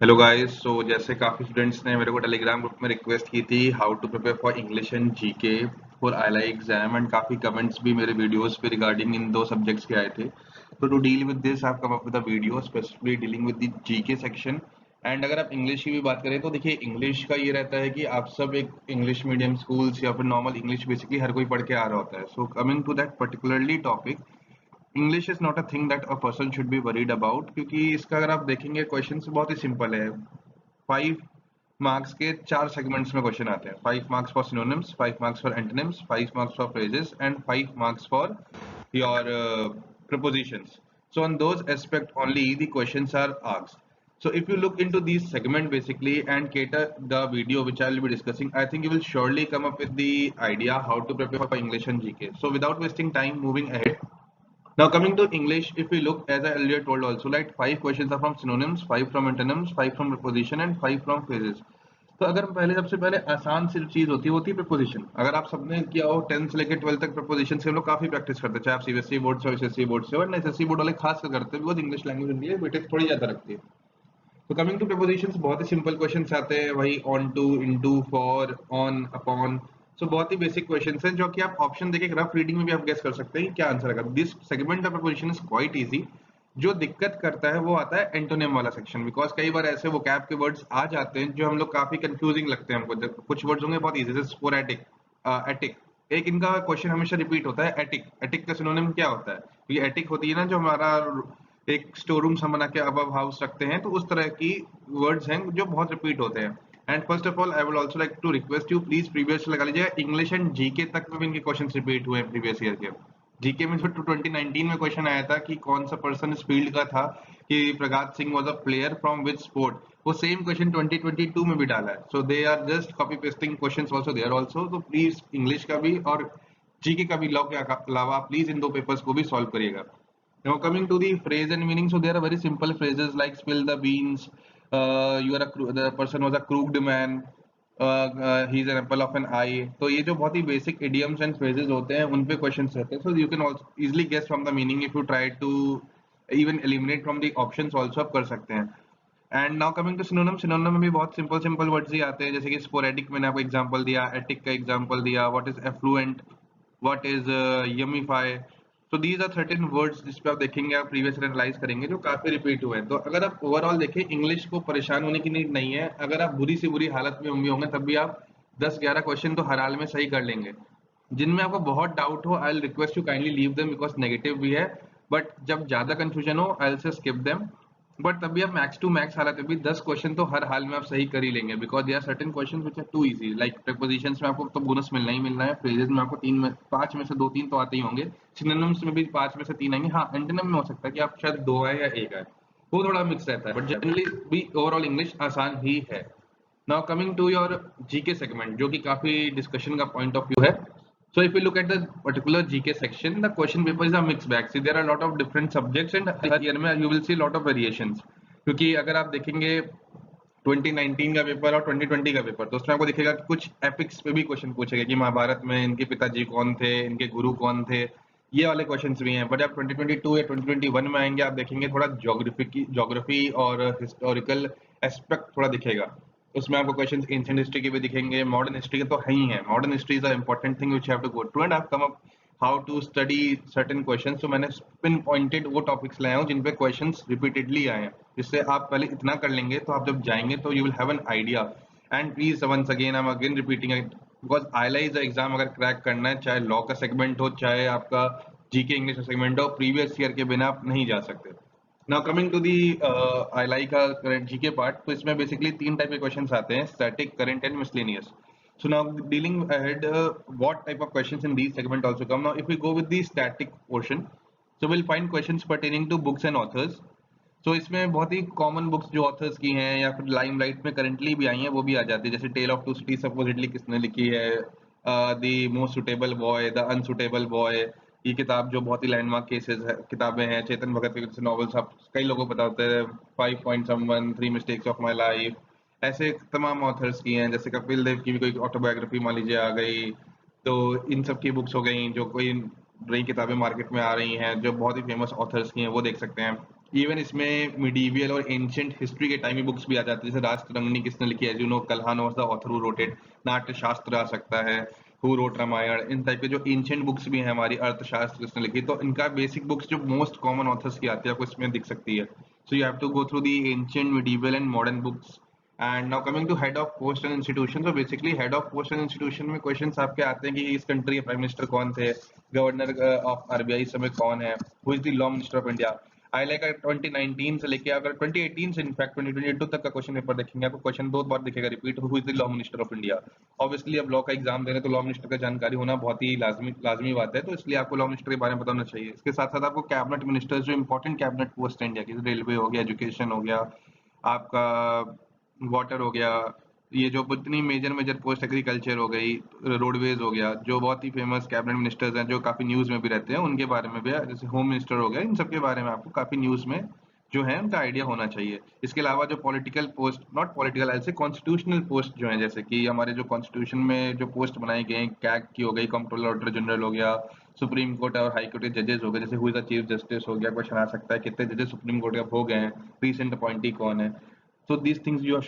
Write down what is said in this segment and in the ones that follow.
Hello guys. जैसे काफ़ी students ने मेरे को टेलीग्राम ग्रुप में रिक्वेस्ट की थी how to prepare for English and GK for ILI exam, and काफ़ी कमेंट्स भी मेरे वीडियोस पे रिगार्डिंग इन दो सब्जेक्ट्स के आए थे। तो to deal with this I have come up with a video specifically dealing with the GK section. And अगर आप इंग्लिश की भी बात करें तो देखिए, इंग्लिश का ये रहता है कि आप सब एक इंग्लिश मीडियम स्कूल्स या फिर नॉर्मल इंग्लिश बेसिकली हर कोई पढ़ के आ रहा होता है। So coming to that particularly topic, English is not a thing that a person should be worried about, क्योंकि इसका अगर आप देखेंगे क्वेश्चन बहुत ही सिंपल है। 5 मार्क्स के 4 सेगमेंट्स में क्वेश्चन आते हैं। 5 marks for synonyms, 5 marks for antonyms, 5 marks for phrases and 5 marks for your prepositions. So on those aspect only the questions are asked. So if you look into these segment basically and cater the video which I will be discussing, I think you will surely come up with the idea how to prepare for English and GK. So without wasting time, moving ahead. Now coming to English, if we look, as I earlier told also, like 5 questions are from synonyms, 5 from antonyms, 5 from preposition and 5 from phrases. तो अगर हम पहले सबसे पहले आसान सी चीज होती है प्रपोजिशन। अगर आप सबने किया हो 10 से लेकर 12 तक प्रपोजिशन से हम लोग काफी प्रैक्टिस करते हैं, चाहे आप सीबीएसई बोर्ड से हो एसएससी बोर्ड से हो, और एसएससी बोर्ड वाले खास कर करते हैं बिकॉज इंग्लिश लैंग्वेज उनके लिए वेटेज थोड़ी ज्यादा रखती है। तो कमिंग टू प्रपोजिशंस, बहुत ही सिंपल क्वेश्चंस आते हैं, वही on to, into, for, on, upon. So बहुत ही बेसिक क्वेश्चंस हैं जो कि आप ऑप्शन देके रफ रीडिंग में भी आप गेस कर सकते हैं कि क्या आंसर आएगा। This segment of preposition is quite easy. जो दिक्कत करता है वो आता है एंटोनिम वाला सेक्शन, बिकॉज कई बार ऐसे वोकैब के वर्ड्स आ जाते हैं जो हम लोग काफी कंफ्यूजिंग लगते हैं हमको। कुछ वर्ड्स होंगे बहुत इजी, जैसे स्पोरेटिक, एटिक। एक इनका क्वेश्चन हमेशा रिपीट होता है, एटिक। एटिक का सिनोनिम क्या होता है? ये एटिक होती है ना, जो हमारा एक स्टोर रूम हम बना के अब हाउस रखते हैं, तो उस तरह की वर्ड्स हैं जो बहुत रिपीट होते हैं। And first of all I will also like to request you, please previous लगा लीजिए। इंग्लिश एंड जीके तक में भी इनके क्वेश्चन रिपीट हुए हैं प्रीवियस ईयर के। जीके में जो 2019 में क्वेश्चन आया था कि कौन सा पर्सन इस फील्ड का था, कि Pargat Singh was a player from which sport, वो सेम क्वेश्चन 2022 में भी डाला है। So they are just copy pasting questions also there also. तो प्लीज इंग्लिश का भी और जीके का भी लॉ के अलावा प्लीज इन दो पेपर्स को भी सॉल्व करिएगा। Now coming to the phrase and meaning, so there are very simple phrases like spill the beans, the person was a crooked man, he's an apple of an eye. तो ये जो बहुत ही basic idioms and phrases होते हैं उन पे questions रहते हैं. So you can also easily guess from the meaning if you try to even eliminate from the options also आप कर सकते हैं. And now coming to synonym, synonym में भी बहुत सिंपल सिंपल वर्ड्स ही आते हैं, जैसे कि स्पोरेटिक मैंने आपको एग्जांपल दिया, एटिक का एग्जांपल दिया, what is affluent, what is yummify. So these are certain words जिस पे आप देखेंगे, आप प्रीवियस एनालाइज करेंगे, जो काफी रिपीट हुए हैं। तो अगर आप ओवरऑल देखें, इंग्लिश को परेशान होने की नीड नहीं है। अगर आप बुरी से बुरी हालत में भी होंगे तब भी आप 10-11 क्वेश्चन तो हर हाल में सही कर लेंगे। जिनमें आपको बहुत डाउट हो, I will request you kindly leave them because negative भी है। बट जब ज्यादा कंफ्यूजन हो, आई विल से स्किप देम। बट तभी आप मैक्स टू मैक्स हालत में भी 10 क्वेश्चन तो हर हाल में आप सही कर ही लेंगे, because there are certain questions which are too easy. Like prepositions में आपको तो बोनस मिलना ही मिलना है, फ्रेजेस में आपको 5 में से 2-3 तो आते ही होंगे, सिनोनिम्स में भी 5 में से 3 आएंगे। हाँ, एंटोनिम में हो सकता है कि आप शायद 2 आए या 1 आए, वो थोड़ा मिक्स रहता है, बट जनरली भी ओवरऑल इंग्लिश आसान ही है। Now coming to your GK segment, जो कि काफी डिस्कशन का पॉइंट ऑफ व्यू है। So if you look at the particular GK section, the question paper is a mixed bag. See, there are a lot of different subjects and her year में you will see lot of variations. क्योंकि अगर आप देखेंगे 2019 का paper और 2020 का paper, तो उसमें आपको दिखेगा कि कुछ एपिक्स पे भी क्वेश्चन पूछेगा कि महाभारत में इनके पिताजी कौन थे, इनके गुरु कौन थे, ये वाले क्वेश्चंस भी हैं। बट आप 2022 या 2021 में आएंगे, आप देखेंगे थोड़ा ज्योग्राफी और हिस्टोरिकल एस्पेक्ट थोड़ा दिखेगा। उसमें आपको क्वेश्चंस एंशिएंट हिस्ट्री के भी दिखेंगे, मॉडर्न हिस्ट्री के तो है ही है। Modern history is a important thing which you have to go through, and I have come up how to study certain questions. तो मैंने पिन पॉइंटेड वो टॉपिक्स लाया हूँ जिन पे क्वेश्चंस रिपीटेडली आए हैं, जिससे आप पहले इतना कर लेंगे तो आप जब जाएंगे तो you will have an idea. And please once again I am again repeating it, because ILI exam अगर क्रैक करना है, चाहे लॉ का सेगमेंट हो, चाहे आपका जीके इंग्लिश का सेगमेंट हो, प्रीवियस ईयर के बिना आप नहीं जा सकते। Now coming to the ILI का करंट जीके पार्ट, तो इसमें बेसिकली 3 टाइप के क्वेश्चंस आते हैं, static, current and miscellaneous. So now dealing ahead, what type of questions in these segment also come. Now if we go with the static portion, so we'll find questions pertaining to books and authors. So इसमें बहुत ही common books जो authors की हैं या फिर limelight में currently भी आई हैं वो भी आ जाती है, जैसे tale of two cities supposedly किसने लिखी है, the most suitable boy, the unsuitable boy. ये किताब जो बहुत ही लैंडमार्क केसेस है, किताबें हैं, चेतन भगत के जैसे नॉवेल्स आप कई लोगों को पता होते हैं, 5 point someone, 3 mistakes of my life, ऐसे तमाम ऑथर्स की हैं। जैसे कपिल देव की भी कोई ऑटोबायोग्राफी मान लीजिए आ गई, तो इन सब की बुक्स हो गई, जो कोई नई किताबें मार्केट में आ रही हैं जो बहुत ही फेमस ऑथर्स की हैं, वो देख सकते हैं। इवन इसमें मिडीवियल और एंशिएंट हिस्ट्री के टाइम की बुक्स भी आ जाती है, जैसे राजतरंगिणी किसने लिखी है, as you know Kalhana was the author who wrote it, Natya Shastra आ सकता है, हु रोट रामायण, इन टाइप के जो एंशिएंट बुक्स भी हैं हमारी, अर्थशास्त्र किसने लिखी, तो इनका बेसिक बुक्स जो मोस्ट कॉमन ऑथर्स की आती है आपको इसमें दिख सकती है। So you have to go through the ancient, medieval and modern books. And now coming to head of post and institution, तो basically head of post and institution में क्वेश्चंस आपके आते हैं कि इस कंट्री के प्राइम मिनिस्टर कौन थे, गवर्नर ऑफ आरबीआई इस समय कौन है, who is the law minister of India. I like 2019 से लेके अगर 2018 से इनफैक्ट 2022 तक का क्वेश्चन पेपर देखेंगे आपको क्वेश्चन दो बार दिखेगा repeat, who is the law minister of India. Obviously अब लॉ का एग्जाम दे रहे हैं तो लॉ मिनिस्टर का जानकारी होना बहुत ही लाजमी बात है, तो इसलिए आपको लॉ मिनिस्टर के बारे में पता होना चाहिए। इसके साथ साथ आपको कैबिनेट मिनिस्टर्स जो इंपॉर्टेंट कैबिनेट पोस्ट है इंडिया की, रेलवे हो गया, एजुकेशन हो गया, आपका वाटर हो गया, ये जो इतनी मेजर पोस्ट, एग्रीकल्चर हो गई, रोडवेज हो गया, जो बहुत ही फेमस कैबिनेट मिनिस्टर्स हैं जो काफी न्यूज में भी रहते हैं, उनके बारे में भी, जैसे होम मिनिस्टर हो गया, इन सब के बारे में आपको काफी न्यूज में जो है उनका आइडिया होना चाहिए। इसके अलावा जो पॉलिटिकल पोस्ट, नॉट पॉलिटिकल ऐसे कॉन्स्टिट्यूशनल पोस्ट जो है, जैसे कि हमारे जो कॉन्स्टिट्यूशन में जो पोस्ट बनाई गई, कैग की हो गई, कंट्रोलर ऑडिटर जनरल हो गया, सुप्रीम कोर्ट और हाई कोर्ट के जजेस हो गए, जैसे who is the chief justice हो गया, क्वेश्चन आ सकता है कितने जजेस सुप्रीम कोर्ट के हो गए हैं, रिसेंट अपॉइंटी कौन है। So these things you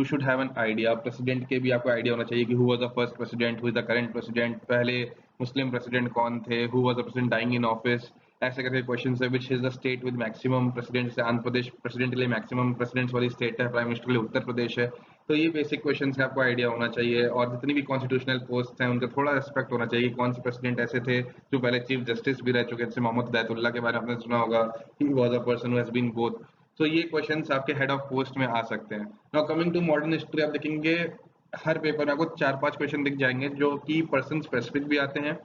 should have an idea। President के भी आपको आइडिया होना चाहिए कि who was the first president, who is the current president, पहले मुस्लिम प्रेसिडेंट कौन थे, who was the president dying in office, ऐसे करके क्वेश्चन है। Which is the state with maximum president, जैसे आंध्र प्रदेश प्रेसिडेंट के लिए मैक्सिमम प्रेसिडेंट्स वाली स्टेट है, प्राइम मिनिस्टर के लिए उत्तर प्रदेश है। तो ये बेसिक क्वेश्चन का आपको आइडिया होना चाहिए। और जितनी भी कॉन्स्टिट्यूशनल पोस्ट हैं उनका थोड़ा रेस्पेक्ट होना चाहिए, कौन से प्रेसिडेंट ऐसे थे जो पहले चीफ जस्टिस भी रह चुके हैं, जैसे मोहम्मद हिदायतुल्लाह के बारे में आपने सुना होगा, he was a person who has been both. तो ये क्वेश्चंस आपके हेड ऑफ पोस्ट में आ सकते हैं। Now coming to modern history, आप देखेंगे हर पेपर में आपको 4-5 क्वेश्चन दिख जाएंगे जो कि पर्सन स्पेसिफिक भी आते हैं,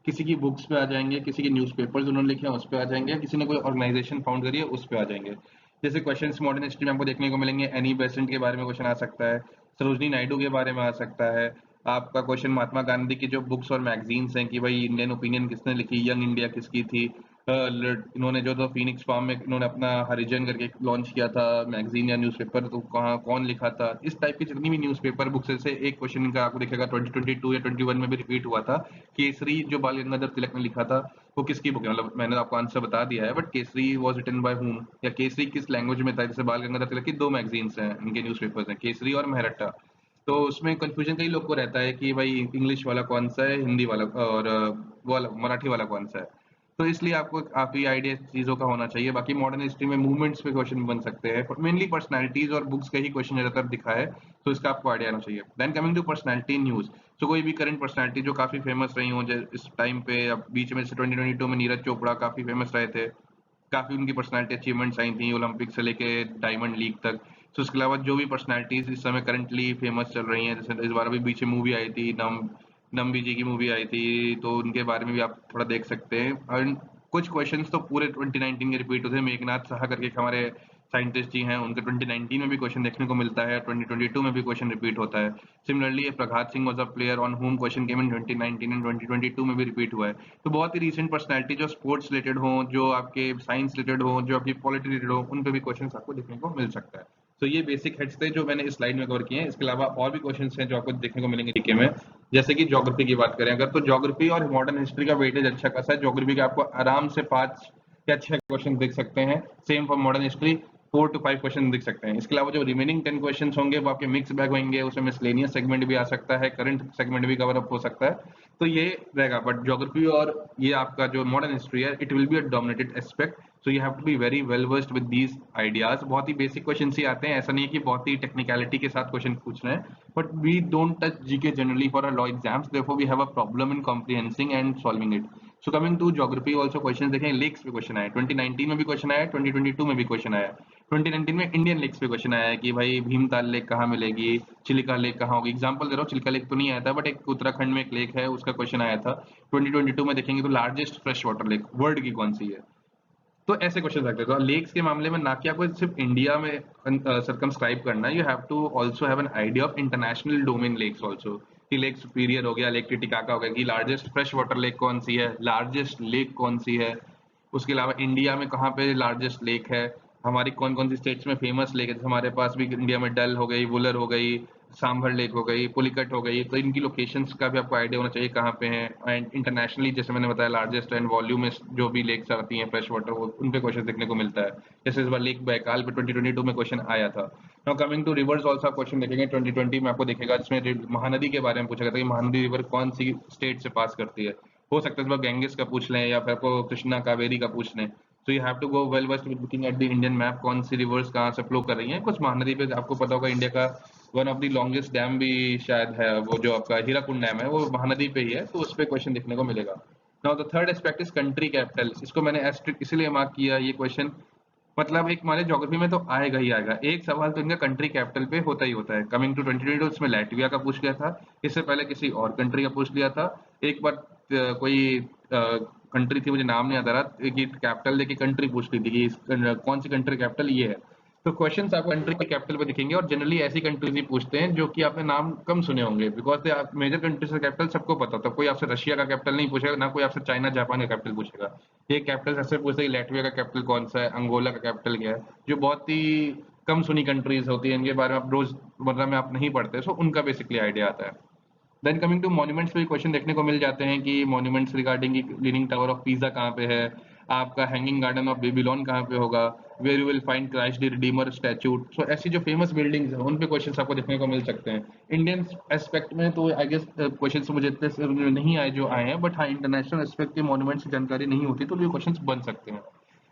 किसी की बुक्स पे आ जाएंगे, किसी के न्यूज़पेपर्स उन्होंने लिखे हैं उस पे आ जाएंगे, किसी ने कोई ऑर्गेनाइजेशन फाउंड करी है उस पे आ जाएंगे। जैसे क्वेश्चंस मॉडर्न हिस्ट्री में आपको देखने को मिलेंगे, एनी बेसेंट के बारे में क्वेश्चन आ सकता है, सरोजनी नायडू के बारे में आ सकता है, आपका क्वेश्चन महात्मा गांधी की जो बुक्स और मैगजीन्स हैं कि भाई इंडियन ओपिनियन किसने लिखी, यंग इंडिया किसकी थी, इन्होंने जो तो फिनिक्स फार्म में इन्होंने अपना हरिजन करके लॉन्च किया था मैगजीन या न्यूज़पेपर, तो कहाँ कौन लिखा था, इस टाइप की जितनी भी न्यूज़पेपर बुक्स से एक क्वेश्चन इनका आपको दिखेगा 2022 या 21 में भी रिपीट हुआ था। केसरी जो बाल गंगाधर तिलक ने लिखा था वो किसकी बुक है, मतलब मैंने आपको आंसर बता दिया है, but Kesari was written by whom, या केसरी किस लैंग्वेज में था। जैसे बाल गंगाधर तिलक की 2 मैगजीन्स हैं, इनके न्यूज़पेपर्स हैं, केसरी और मेहरट्टा। तो उसमें कंफ्यूजन कई लोग को रहता है कि भाई इंग्लिश वाला कौन सा है, हिंदी वाला और वो वाला मराठी वाला कौन सा है। तो इसलिए आपको काफी आइडिया चीजों का होना चाहिए। बाकी मॉडर्न हिस्ट्री में मूवमेंट्स पे क्वेश्चन बन सकते हैं, मेनली पर्सनालिटीज और बुक्स का ही क्वेश्चन ज्यादातर दिखा है, तो इसका आपको आइडिया आना चाहिए। Then coming to personality news, तो कोई भी करंट पर्सनालिटी जो काफी फेमस रही हो इस टाइम पे, अब बीच में से 2022 में नीरज चोपड़ा काफी फेमस रहे थे, काफी उनकी पर्सनालिटी अचीवमेंट्स आई थी ओलंपिक से लेके डायमंड लीग तक। तो इसके अलावा जो भी पर्सनालिटीज इस समय करंटली फेमस चल रही हैं, जैसे इस बार अभी बीच में मूवी आई थी नम्बी जी की मूवी आई थी, तो उनके बारे में भी आप थोड़ा देख सकते हैं। और कुछ क्वेश्चंस तो पूरे 2019 के रिपीट होते हैं, मेघनाथ साहा करके एक हमारे साइंटिस्ट जी हैं, उनके 2019 में भी क्वेश्चन देखने को मिलता है, 2022 में भी क्वेश्चन रिपीट होता है। Similarly Prabhat Singh was a player on home question came in 2019 and 2022 में भी रिपीट हुआ है। तो बहुत ही रिसेंट पर्सनालिटी जो स्पोर्ट्स रिलेटेड हो, जो आपके साइंस रिलेटेड हो, जो आपकी पॉलिटी रिलेटेड हो, उन पे भी क्वेश्चन आपको देखने को मिल सकता है। तो ये बेसिक हेड्स थे जो मैंने इस स्लाइड में कवर किए हैं। इसके अलावा और भी क्वेश्चन हैं जो आपको देखने को मिलेंगे जीके में, जैसे कि ज्योग्राफी की बात करें अगर, तो ज्योग्राफी और मॉडर्न हिस्ट्री का वेटेज अच्छा खासा है। ज्योग्राफी के आपको आराम से 5 या 6 क्वेश्चन दिख सकते हैं, same for modern history 4 to 5 question दिख सकते हैं। इसके अलावा जो रिमेनिंग 10 क्वेश्चन होंगे वो आपके मिक्स बैग होंगे, उसमें मिसलेनियस सेगमेंट भी आ सकता है, करंट सेगमेंट भी कवर अप हो सकता है, तो ये रहेगा। बट ज्योग्राफी और ये आपका जो मॉडर्न हिस्ट्री है, it will be a dominated aspect, so you have to be very well versed with these ideas. बहुत ही बेसिक क्वेश्चन ही आते हैं, ऐसा नहीं है कि बहुत ही टेक्निकलिटी के साथ क्वेश्चन पूछ रहे हैं, but we don't touch GK generally for law exams, therefore we have a problem in comprehending and solving it. So coming to geography also question देखें, लेक्स पे क्वेश्चन आया 2019 में भी क्वेश्चन आया, 2022 में भी क्वेश्चन आया। 2019 में इंडियन लेक्स पे क्वेश्चन आया है कि भाई भीमताल लेक कहाँ मिलेगी, चिलिका लेक कहाँ होगी। एग्जांपल दे रहा हूँ, चिलिका लेक तो नहीं आया था, बट एक उत्तराखंड में एक लेक है, उसका क्वेश्चन आया था। 2022 में देखेंगे तो largest fresh water lake world की कौन सी है। तो ऐसे क्वेश्चन रखते हैं। तो लेक्स के मामले में ना कि आपको सिर्फ इंडिया में सर्कमस्क्राइब करना है, you have to also have an idea of international domain lakes also, कि लेक सुपीरियर हो गया, लेक टिटिकाका हो गया, कि लार्जेस्ट फ्रेश वाटर लेक कौन सी है, लार्जेस्ट लेक कौन सी है। उसके अलावा इंडिया में कहाँ पे लार्जेस्ट लेक है, हमारी कौन कौन सी स्टेट्स में फेमस लेक है। जैसे हमारे पास भी इंडिया में डल हो गई, वुलर हो गई, सांभर लेक हो गई, पुलिकट हो गई, तो इनकी लोकेशंस का भी आपको आइडिया होना चाहिए कहाँ पे हैं। एंड इंटरनेशनली जैसे मैंने बताया लार्जेस्ट एंड वॉल्यूम में जो भी लेक्स आती हैं फ्रेश वाटर, वो उन पे क्वेश्चन देखने को मिलता है। जैसे इस बार लेक बैकाल पे 2022 में क्वेश्चन आया था। Now coming to rivers also आप क्वेश्चन देखेंगे 2020 में आपको दिखेगा, जिसमें महानदी के बारे में पूछा गया था कि महानदी रिवर कौन सी स्टेट से पास करती है। हो सकता है इस बार गैंगेस का पूछ लें या फिर आपको कृष्णा कावेरी का पूछ लें। तो you have to go well vest with looking at the Indian map, कौन सी रिवर्स कहाँ से फ्लो कर रही हैं। कुछ महानदी पे आपको पता होगा इंडिया का one of the longest dam भी शायद है, वो जो आपका हीराकुंड डैम है वो महानदी पे ही है, तो उस पे क्वेश्चन देखने को मिलेगा। Now the third aspect is country capital. इसको मैंने एस्ट्रिक इसलिए मार्क किया ये क्वेश्चन, मतलब एक हमारे ज्योग्राफी में तो आएगा ही आएगा, एक सवाल तो इनका कंट्री कैपिटल पे होता ही होता है। कमिंग टू 2022 इसमें लैटविया का पूछ लिया था, इससे पहले किसी और कंट्री का पूछ लिया था। एक बार कोई कंट्री थी, मुझे नाम नहीं आता रहा, कि कैपिटल लेके कंट्री पूछ ली थी कि कौन सी कंट्री कैपिटल ये है। तो क्वेश्चंस आपको कंट्री के कैपिटल पे दिखेंगे, और जनरली ऐसी कंट्रीज ही पूछते हैं जो कि आपने नाम कम सुने होंगे, बिकॉज मेजर कंट्रीज का कैपिटल सबको पता होता है। कोई आपसे रशिया का कैपिटल नहीं पूछेगा, ना कोई आपसे चाइना जापान का कैपिटल पूछेगा। ये कैपिटल ऐसे पूछते हैं लैटविया का कैपिटल कौन सा है, अंगोला का कैपिटल क्या है, जो बहुत ही कम सुनी कंट्रीज होती है, इनके बारे में आप रोजमर्रा में आप नहीं पढ़ते, सो उनका बेसिकली आइडिया आता है। देन कमिंग टू मॉन्यूमेंट्स पे क्वेश्चन देखने को मिल जाते हैं कि monuments regarding leaning tower of pizza कहाँ पे है, आपका हैंगिंग गार्डन ऑफ बेबीलोन कहाँ पे होगा, where you will find Christ the Redeemer statue. So ऐसी जो फेमस बिल्डिंग्स हैं उन पे क्वेश्चंस आपको देखने को मिल सकते हैं। इंडियन एस्पेक्ट में तो आई गेस क्वेश्चंस मुझे इतने से नहीं आए जो आए हैं, बट हाँ इंटरनेशनल एस्पेक्ट के मॉन्यूमेंट्स की जानकारी नहीं होती तो ये क्वेश्चंस बन सकते हैं।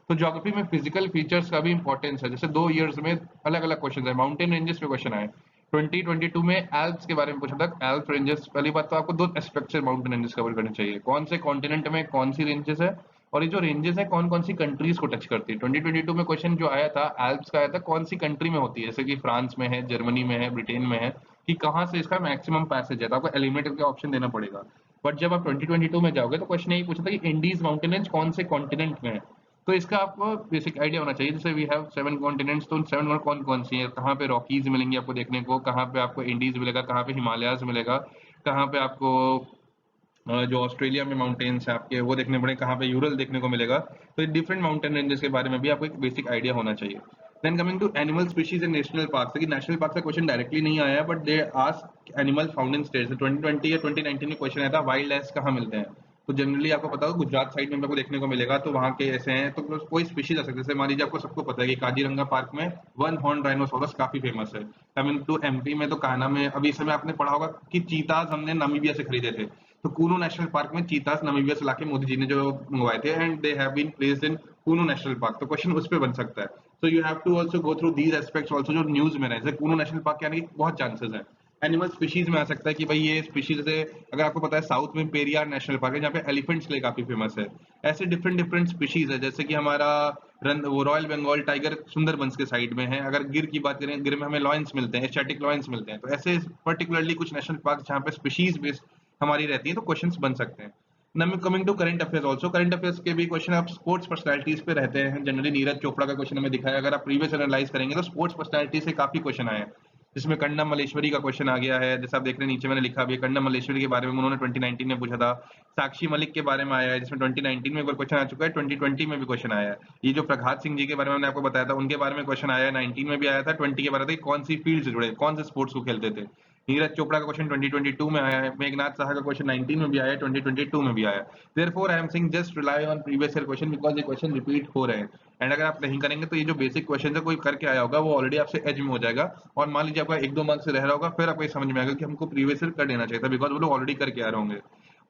तो ज्योग्राफी में फिजिकल फीचर्स का भी इंपॉर्टेंस है, जैसे 2 ईयर्स में अलग अलग क्वेश्चन है। माउंटेन रेंजेस पे क्वेश्चन आए 2022 में, एल्प्स के बारे में पूछा था। एल्प रेंजेस, पहली बात तो आपको 2 एस्पेक्ट से माउंटेन रेंजेस कवर करने चाहिए, कौन से कॉन्टिनेंट में कौन सी रेंजेस है, और ये जो रेंजेस है कौन कौन सी कंट्रीज को टच करती है। 2022 में क्वेश्चन जो आया था एल्प्स का आया था कौन सी कंट्री में होती है, जैसे कि फ्रांस में है, जर्मनी में है, ब्रिटेन में है, कि कहाँ से इसका मैक्सिमम पैसेज है, तो आपको एलिमिनेट करके ऑप्शन देना पड़ेगा। बट जब आप 2022 में जाओगे तो क्वेश्चन यही पूछा था कि इंडीज माउंटेन रेंज कौन से कॉन्टिनेंट में है। तो इसका आपको बेसिक आइडिया होना चाहिए, जैसे वी हैव 7 कॉन्टिनेंट्स, तो उन 7 कौन कौन सी है, कहाँ पे रॉकीज मिलेंगी आपको देखने को, कहाँ पे आपको इंडीज मिलेगा, कहाँ पे हिमालयाज मिलेगा, कहाँ पे आपको जो ऑस्ट्रेलिया में माउंटेन्स है आपके वो देखने पड़े, कहाँ पे यूरल देखने को मिलेगा। तो डिफरेंट माउंटेन रेंजेस के बारे में भी आपको एक बेसिक आइडिया होना चाहिए। Then coming to animal species in national park, कि नेशनल पार्क का क्वेश्चन डायरेक्टली नहीं आया है, but they ask animal found in states. 2020 या 2019 में क्वेश्चन आया था वाइल्ड एस कहाँ मिलते हैं। तो जनरली आपको पता होगा गुजरात साइड में आपको देखने को मिलेगा, तो वहाँ के ऐसे हैं, तो कोई स्पीशीज आ सकते हैं। जैसे मान लीजिए आपको सबको पता है कि काजीरंगा पार्क में वन हॉर्न राइनोसोरस काफी फेमस है। कमिंग टू एमपी में तो कान्हा में, अभी इस समय आपने पढ़ा होगा कि चीताज हमने नामीबिया से खरीदे थे। तो कूनू नेशनल पार्क में चीतास नामीबिया से लाके मोदी जी ने जो मंगवाए थे, and they have been placed in Kuno national park. तो क्वेश्चन उस पे बन सकता है। So you have to also go through these aspects also जो न्यूज में रहे, जैसे कूनू नेशनल पार्क के आने की बहुत चांसेस है। एनिमल स्पीशीज में आ सकता है कि भाई ये स्पीशीज, जैसे अगर आपको पता है साउथ में पेरियार नेशनल पार्क है जहाँ पे एलिफेंट्स के लिए काफी फेमस है। ऐसे डिफरेंट डिफरेंट स्पीशीज है, जैसे कि हमारा वो रॉयल बंगाल टाइगर सुंदरबंस के साइड में है। अगर गिर की बात करें, गिर में हमें लॉयंस मिलते हैं, एशियाटिक लॉयंस मिलते हैं। तो ऐसे पर्टिकुलरली कुछ नेशनल पार्क जहाँ पे स्पीशीज बेस्ड हमारी रहती है, तो क्वेश्चंस बन सकते हैं। Coming to current affairs also, current affairs के भी क्वेश्चन आप स्पोर्ट्स पर्सनैलिटीज पे रहते हैं। जनरली नीरज चोपड़ा का क्वेश्चन हमें दिखाया, अगर आप प्रीवियस एनालाइज करेंगे तो स्पोर्ट्स पर्सनैलिटी से काफी क्वेश्चन आए हैं, जिसमें कंडम मल्लेश्वरी का क्वेश्चन आ गया है। जैसे आप देख रहे हैं नीचे मैंने लिखा भी है, कंडम मल्लेश्वरी के बारे में उन्होंने 2019 में पूछा था। साक्षी मलिक के बारे में आया है, जिसमें 2019 में एक बार क्वेश्चन आ चुका है, 2020 में भी क्वेश्चन आया है। ये जो प्रभात सिंह जी के बारे में मैंने आपको बताया था, उनके बारे में क्वेश्चन आया है, 19 में भी आया था, 20 के बारे में कौन सी फील्ड से जुड़े, कौन से स्पोर्ट्स को खेलते थे। नीरज चोपड़ा का क्वेश्चन 2022 में आया है, मेघनाथ साहा का क्वेश्चन 19 में भी आया है, 2022 में भी आया है। Therefore I am saying just rely on previous year question, because ये क्वेश्चन रिपीट हो रहे हैं। एंड अगर आप नहीं करेंगे तो ये जो बेसिक क्वेश्चन है कोई करके आया होगा वो ऑलरेडी आपसे एज में हो जाएगा, और मान लीजिए आपका 1-2 मार्क्स से रह रहा होगा, फिर आपको ये समझ में आएगा कि हमको प्रीवियस ईयर कर देना चाहिए था, बिकॉज वो लोग ऑलरेडी करके आ रहे होंगे।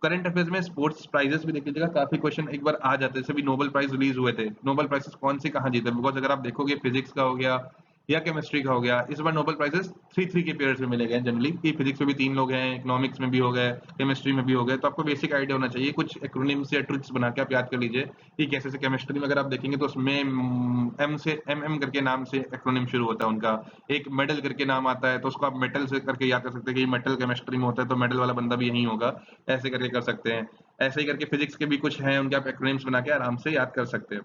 करंट अफेयर्स में स्पोर्ट्स प्राइजेस भी देख लीजिएगा, काफी क्वेश्चन एक बार आ जाते हैं। जैसे भी नोबेल प्राइज रिलीज हुए थे, नोबेल प्राइजेस कौन से कहाँ जीते, बिकॉज अगर आप देखोगे फिजिक्स का हो गया या केमिस्ट्री का हो गया, इस बार नोबेल प्राइजेस 3-3 के पेयर्स में मिले गए जनरली, कि फिजिक्स में भी 3 लोग हैं, इकोनॉमिक्स में भी हो गए, केमिस्ट्री में भी हो गए। तो आपको बेसिक आइडिया होना चाहिए, कुछ एक्रोनिम्स या ट्रिक्स बना के आप याद कर लीजिए कि कैसे से। केमिस्ट्री में अगर आप देखेंगे तो उसमें एम से एम करके नाम से एक्रोनिम शुरू होता है उनका। एक मेडल करके नाम आता है, तो उसको आप मेटल से करके याद कर सकते हैं कि मेटल केमिस्ट्री में होता है, तो मेडल वाला बंदा भी यही होगा, ऐसे करके कर सकते हैं। ऐसे ही करके फिजिक्स के भी कुछ हैं, उनके आप एक्रोनिम्स बना के आराम से याद कर सकते हैं।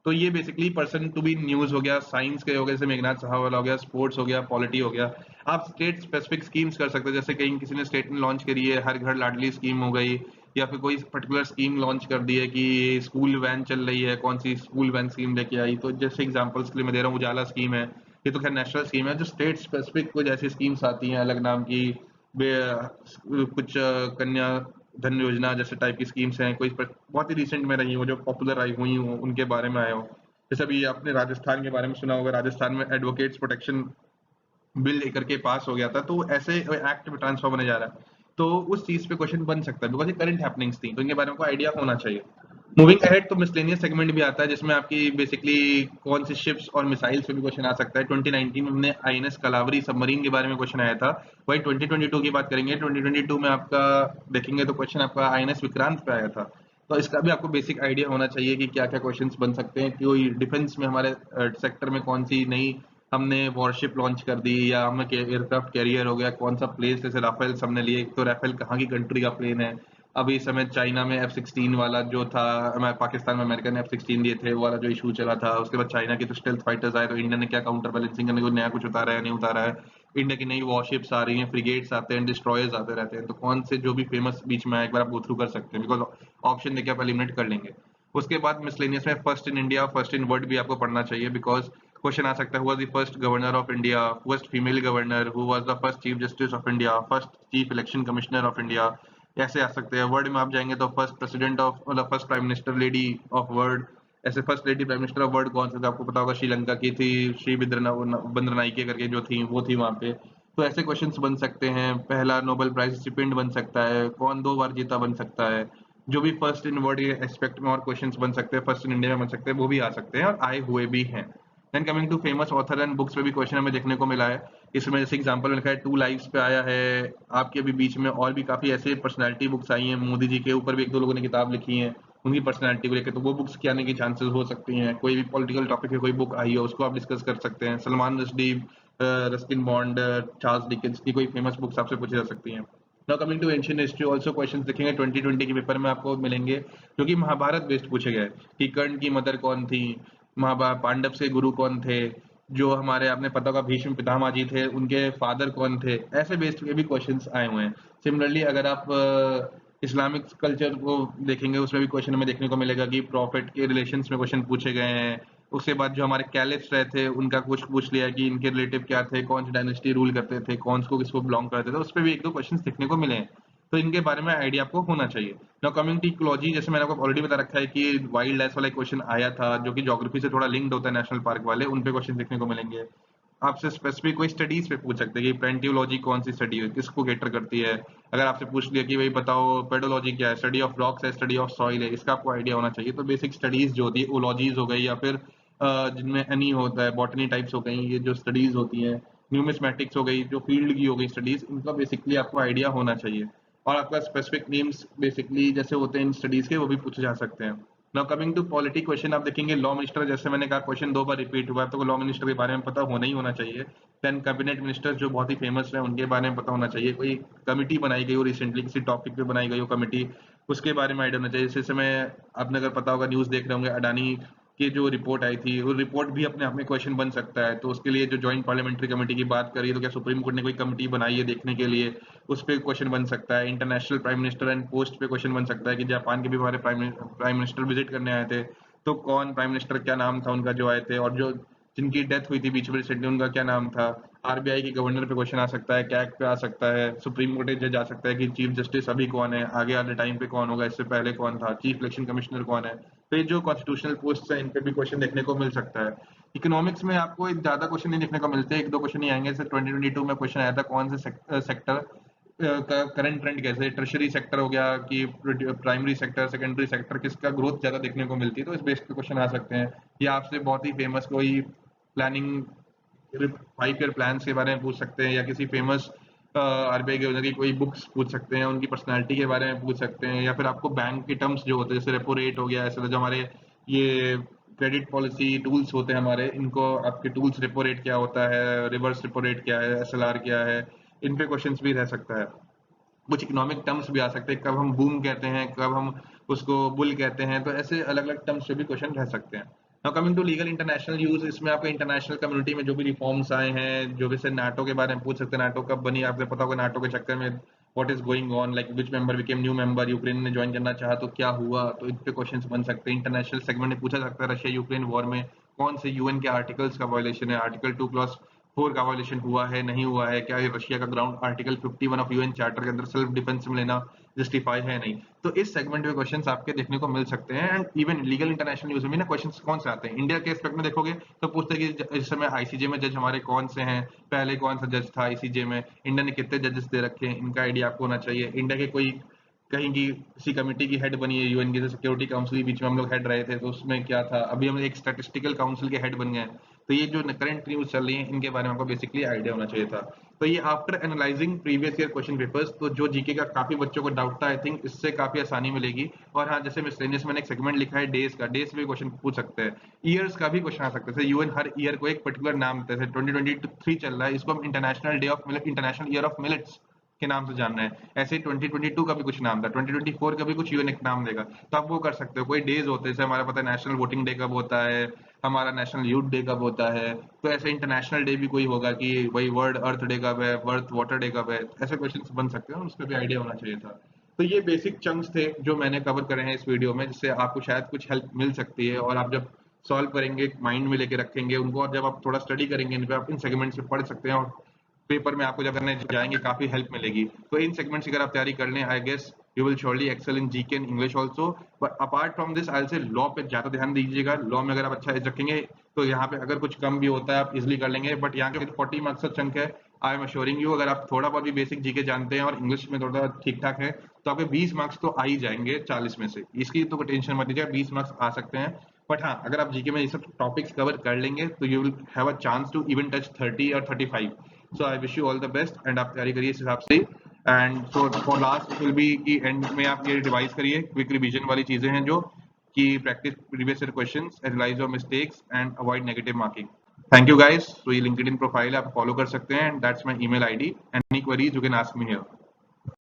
तो ये basically person to be news हो गया, साइंस के हो गए जैसे मेघनाथ साहा वाला हो गया, स्पोर्ट्स हो गया, पॉलिटी हो गया। आप स्टेट स्पेसिफिक स्कीम्स कर सकते हैं, जैसे कहीं किसी ने स्टेट ने लॉन्च करी है, हर घर लाडली स्कीम हो गई, या फिर कोई पर्टिकुलर स्कीम लॉन्च कर दी है कि स्कूल वैन चल रही है, कौन सी स्कूल वैन स्कीम लेके आई। तो जैसे एग्जांपल्स के लिए मैं दे रहा हूँ, उजाला स्कीम है, ये तो खैर नेशनल स्कीम है। जो स्टेट स्पेसिफिक कुछ ऐसी स्कीम्स आती हैं अलग नाम की, कुछ कन्या धन योजना जैसे टाइप की स्कीम्स हैं, कोई बहुत ही रिसेंट में रही हो जो पॉपुलर आई हुई हो उनके बारे में आया हो। जैसे अभी आपने राजस्थान के बारे में सुना होगा, राजस्थान में एडवोकेट्स प्रोटेक्शन बिल लेकर के पास हो गया था, तो ऐसे एक्ट में ट्रांसफर होने जा रहा है। तो उस चीज पे क्वेश्चन बन सकता है बिकॉज ये करंट हैपनिंग्स थी, तो इनके बारे में कोई आइडिया होना चाहिए। मूविंग अहेड तो मिसलेनियस सेगमेंट भी आता है जिसमें आपकी बेसिकली कौन सी शिप्स और मिसाइल्स पे भी क्वेश्चन आ सकता है। 2019 में हमने आईएनएस कलावरी सबमरीन के बारे में क्वेश्चन आया था। वही 2022 की बात करेंगे, 2022 में आपका देखेंगे तो क्वेश्चन आपका आईएनएस विक्रांत पे आया था। तो इसका भी आपको बेसिक आइडिया होना चाहिए कि क्या क्या क्वेश्चंस बन सकते हैं, कोई डिफेंस में हमारे सेक्टर में कौन सी नई हमने वॉरशिप लॉन्च कर दी, या हमें एयरक्राफ्ट कैरियर हो गया, कौन सा प्लेस, जैसे राफेल हमने लिए, तो राफेल कहाँ की कंट्री का प्लेन है। अभी इस समय चाइना में F-16 वाला जो था, पाकिस्तान में अमेरिकन F-16 दिए थे, वो वाला जो इशू चला था, उसके बाद चाइना के तो स्टेल्थ फाइटर्स आए, तो इंडिया ने क्या काउंटर बैलेंसिंग करने को नया कुछ उतारा है नहीं उतारा है। इंडिया की नई वॉरशिप्स आ रही हैं, फ्रिगेट्स आते हैं, डिस्ट्रॉयर्स आते रहते हैं, तो कौन से जो भी फेमस बीच में एक बार आप गो थ्रू कर सकते हैं, बिकॉज ऑप्शन देके आप एलिमिनेट कर लेंगे। उसके बाद मिसलेनियस में first in India, first in world भी आपको पढ़ना चाहिए, बिकॉज क्वेश्चन आ सकता है who was the first governor of India, who was female governor, who was the first chief justice of India, first chief election commissioner of India, ऐसे आ सकते हैं। वर्ल्ड में आप जाएंगे तो फर्स्ट प्रेसिडेंट ऑफ, मतलब first prime minister lady of world, ऐसे first lady prime minister of world कौन से थे आपको पता होगा, श्रीलंका की थी, श्री बंद्रनाइके करके जो थी वो थी वहां पे। तो ऐसे क्वेश्चंस बन सकते हैं। पहला नोबेल प्राइज रिसिपिएंट बन सकता है, कौन 2 बार जीता बन सकता है, जो भी फर्स्ट इन वर्ल्ड एस्पेक्ट में और क्वेश्चंस बन सकते हैं, फर्स्ट इन इंडिया में बन सकते हैं, वो भी आ सकते हैं और आए हुए भी हैं। Then coming to famous author and books पे भी क्वेश्चन हमें देखने को मिला है। इसमें जैसे एग्जांपल में लिखा है टू लाइव्स पे आया है। आपके अभी बीच में और भी काफी ऐसे पर्सनालिटी बुक्स आई हैं, मोदी जी के ऊपर भी 1-2 लोगों ने किताब लिखी है उनकी पर्सनालिटी को लेकर, तो वो बुक्स के आने की चांसेस हो सकती हैं। कोई भी पॉलिटिकल टॉपिक पे कोई बुक आई हो उसको आप डिस्कस कर सकते हैं। Salman Rushdie, Ruskin Bond, Charles Dickens की कोई फेमस बुक्स आपसे पूछी जा सकती हैं। Now coming to ancient history, also questions देखेंगे 2020 के पेपर में आपको मिलेंगे, जो कि महाभारत बेस्ड पूछे गए कि कर्ण की मदर कौन थी, महाभारत पांडव के गुरु कौन थे, जो हमारे आपने पता होगा भीष्म पितामह जी थे उनके फादर कौन थे, ऐसे बेस्ड के भी क्वेश्चंस आए हुए हैं। सिमिलरली अगर आप इस्लामिक कल्चर को देखेंगे उसमें भी क्वेश्चन हमें देखने को मिलेगा कि प्रॉफिट के रिलेशंस में क्वेश्चन पूछे गए हैं। उसके बाद जो हमारे कैलिफ्स रहे थे उनका कुछ पूछ लिया कि इनके रिलेटिव क्या थे, कौन सी डायनेस्टी रूल करते थे, कौन को किसको बिलोंग करते थे, उस पर भी 1-2 क्वेश्चन देखने को मिले हैं। तो इनके बारे में आइडिया आपको होना चाहिए। नाउ कमिंग टू इकोलॉजी, जैसे मैंने आपको ऑलरेडी बता रखा है कि वाइल्ड लाइफ वाला क्वेश्चन आया था जो कि ज्योग्राफी से थोड़ा लिंक्ड होता है, नेशनल पार्क वाले, उन पे क्वेश्चन देखने को मिलेंगे। आपसे स्पेसिफिक कोई स्टडीज पे पूछ सकते हैं कि पेंटियोलॉजी कौन सी स्टडी है, किसको कैटर करती है। अगर आपसे पूछ लिया कि भाई बताओ पेडोलॉजी क्या है, स्टडी ऑफ रॉक्स है, स्टडी ऑफ सॉइल है, इसका आपको आइडिया होना चाहिए। तो बेसिक स्टडीज जो होती है, ओलॉजीज हो गई, या फिर जिनमें एनी होता है, बॉटनी टाइप्स हो गई, ये जो स्टडीज होती हैं, न्यूमिस्मेटिक्स हो गई, जो फील्ड की हो गई स्टडीज, इनका बेसिकली आपको आइडिया होना चाहिए। और आपका स्पेसिफिक नेम्स बेसिकली जैसे होते हैं इन स्टडीज के, वो भी पूछे जा सकते हैं। Now coming to polity question, आप देखेंगे लॉ मिनिस्टर, जैसे मैंने कहा क्वेश्चन 2 बार रिपीट हुआ है, तो लॉ मिनिस्टर के बारे में पता होना ही होना चाहिए। देन कैबिनेट मिनिस्टर जो बहुत ही फेमस है उनके बारे में पता होना चाहिए। कोई कमिटी बनाई गई हो रिसेंटली, किसी टॉपिक पे बनाई गई हो कमिटी, उसके बारे में आइडिया होना चाहिए। जैसे समय आपने अगर पता होगा, न्यूज देख रहे होंगे, अडानी की जो रिपोर्ट आई थी, वो रिपोर्ट भी अपने आप में क्वेश्चन बन सकता है। तो उसके लिए जो ज्वाइंट पार्लियामेंट्री कमेटी की बात करिए, तो क्या सुप्रीम कोर्ट ने कोई कमिटी बनाई है देखने के लिए, उस पर क्वेश्चन बन सकता है। International prime minister and post पे क्वेश्चन बन सकता है कि जापान के भी हमारे प्राइम मिनिस्टर विजिट करने आए थे, तो कौन प्राइम मिनिस्टर, क्या नाम था उनका जो आए थे, और जो जिनकी डेथ हुई थी बीच में रिसेंटली, उनका क्या नाम था। आरबीआई के गवर्नर पे क्वेश्चन आ सकता है, कैग पे आ सकता है, सुप्रीम कोर्ट जज आ सकता है कि चीफ जस्टिस अभी कौन है, आगे आने टाइम पे कौन होगा, इससे पहले कौन था, चीफ इलेक्शन कमिश्नर कौन है। तो ये जो कॉन्स्टिट्यूशनल पोस्ट है इन पे भी क्वेश्चन देखने को मिल सकता है। इकोनॉमिक्स में आपको ज्यादा क्वेश्चन नहीं देखने को मिलते, 1-2 क्वेश्चन ही आएंगे। जैसे 2022 में क्वेश्चन आया था कौन से सेक्टर का करंट ट्रेंड कैसे, टर्शरी सेक्टर हो गया कि प्राइमरी सेक्टर, सेकेंडरी सेक्टर, किसका ग्रोथ ज्यादा देखने को मिलती है, तो इस बेस पे क्वेश्चन आ सकते हैं। या आपसे बहुत ही फेमस कोई प्लानिंग 5 ईयर प्लान के बारे में पूछ सकते हैं, या किसी फेमस आरबीआई गवर्नर की कोई बुक्स पूछ सकते हैं, उनकी पर्सनालिटी के बारे में पूछ सकते हैं। या फिर आपको बैंक के टर्म्स जो होते हैं, जैसे रेपो रेट हो गया, ऐसे जो हमारे ये क्रेडिट पॉलिसी टूल्स होते हैं हमारे, इनको आपके टूल्स, रेपो रेट क्या होता है, रिवर्स रेपो रेट क्या है, एसएलआर क्या है, इन पे क्वेश्चंस भी रह सकता है। कुछ इकोनॉमिक टर्म्स भी आ सकते हैं, कब हम बूम कहते हैं, कब हम उसको बुल कहते हैं, तो ऐसे अलग अलग टर्म्स पे भी क्वेश्चन रह सकते हैं। Now coming to legal international use, इसमें आपको इंटरनेशनल कम्युनिटी में जो भी रिफॉर्म्स आए हैं, जो भी से नाटो के बारे में पूछ सकते हैं, नाटो कब बनी, आपको पता होगा नाटो के चक्कर में what is going on, like which member became new member, Ukraine ने ज्वाइन करना चाहा तो क्या हुआ, तो इन पे क्वेश्चंस बन सकते हैं। इंटरनेशनल सेगमेंट में पूछा सकता है रशिया यूक्रेन वॉर में कौन से यूएन के आर्टिकल्स का वायलेशन है, आर्टिकल 2 क्लॉज 4 का वायलेशन हुआ है, नहीं हुआ है, क्या ये रशिया का ground article 51 of UN charter के अंदर सेल्फ डिफेंस में लेना जस्टिफाई है नहीं। तो इस सेगमेंट में क्वेश्चंस आपके देखने को मिल सकते हैं। And even legal international news में भी ना क्वेश्चंस कौन से आते हैं, इंडिया के एस्पेक्ट में देखोगे तो पूछते हैं कि इस समय आईसीजे में जज हमारे कौन से हैं, पहले कौन सा जज था आईसीजे में, इंडिया ने कितने जजेस दे रखे हैं, इनका आइडिया आपको होना चाहिए। इंडिया के कोई कहीं की किसी कमेटी की हेड बनी है यूएन की, सिक्योरिटी काउंसिल के बीच में हम लोग हेड रहे थे, तो उसमें क्या था, अभी हम एक स्टैटिस्टिकल काउंसिल के हेड बन गए। तो ये जो करंट न्यूज चल रही है इनके बारे में आपको बेसिकली आइडिया होना चाहिए था। तो ये after analysing previous year question papers, तो जो जीके का काफी बच्चों को डाउट था, आई थिंक इससे काफी आसानी मिलेगी। और हाँ, जैसे मिसलेनियस मैंने एक सेगमेंट लिखा है डेज का, डेज में क्वेश्चन पूछ सकते हैं, ईयर्स का भी क्वेश्चन आ सकते हैं। यूएन हर ईयर को एक पर्टिकुलर नाम देते हैं, 2023 चल रहा है, इसको हम international day of millet, international year of millets के नाम से जानना है। ऐसे ही 2022 का भी कुछ नाम था, 2024 का भी कुछ यूएन एक नाम देगा, तो आप वो कर सकते हो। कोई डेज होते हैं, जैसे हमारा पता है नेशनल वोटिंग डे कब होता है, हमारा नेशनल यूथ डे कब होता है, तो ऐसे इंटरनेशनल डे भी कोई होगा कि वही वर्ल्ड अर्थ डे कब है, वर्ल्ड वाटर डे कब है, ऐसे क्वेश्चन बन सकते हैं, उसका भी आइडिया होना चाहिए था। तो ये बेसिक चंक्स थे जो मैंने कवर करे हैं इस वीडियो में, जिससे आपको शायद कुछ हेल्प मिल सकती है। और आप जब सॉल्व करेंगे, माइंड में लेके रखेंगे उनको, और जब आप थोड़ा स्टडी करेंगे इन पे, आप इन सेगमेंट से पढ़ सकते हैं, और पेपर में आपको जब करने जाएंगे काफी हेल्प मिलेगी। तो इन सेगमेंट्स की अगर आप तैयारी कर लें, I guess you will surely excel in GK and English also. But apart from this I will say law पे ज्यादा ध्यान दीजिएगा। लॉ में अगर आप अच्छा एज रखेंगे तो यहाँ पे अगर कुछ कम भी होता है आप इजिली कर लेंगे। बट यहाँ के 40 मार्क्स का चंक है, आई एम अश्योरिंग यू, अगर आप थोड़ा बहुत भी बेसिक जीके जानते हैं और इंग्लिश में थोड़ा ठीक ठाक है, तो आपके 20 मार्क्स तो आ ही जाएंगे 40 में से। इसकी तो टेंशन मत लीजिए, 20 मार्क्स आ सकते हैं। बट हाँ, अगर आप जीके में ये सब टॉपिक्स कवर कर लेंगे तो you will have a chance to even touch 30 और 35। So I wish you all the best, and आप तैयारी करिए इस हिसाब से। And so for last will be कि एंड में आप ये रिवाइज करिए, क्विक रिवीजन वाली चीजें हैं जो कि practice previous year questions, analyse your mistakes and avoid negative marking. Thank you guys. तो ये लिंक्डइन प्रोफाइल है, आप फॉलो कर सकते हैं, and that's my email ID. Any queries you can ask me here.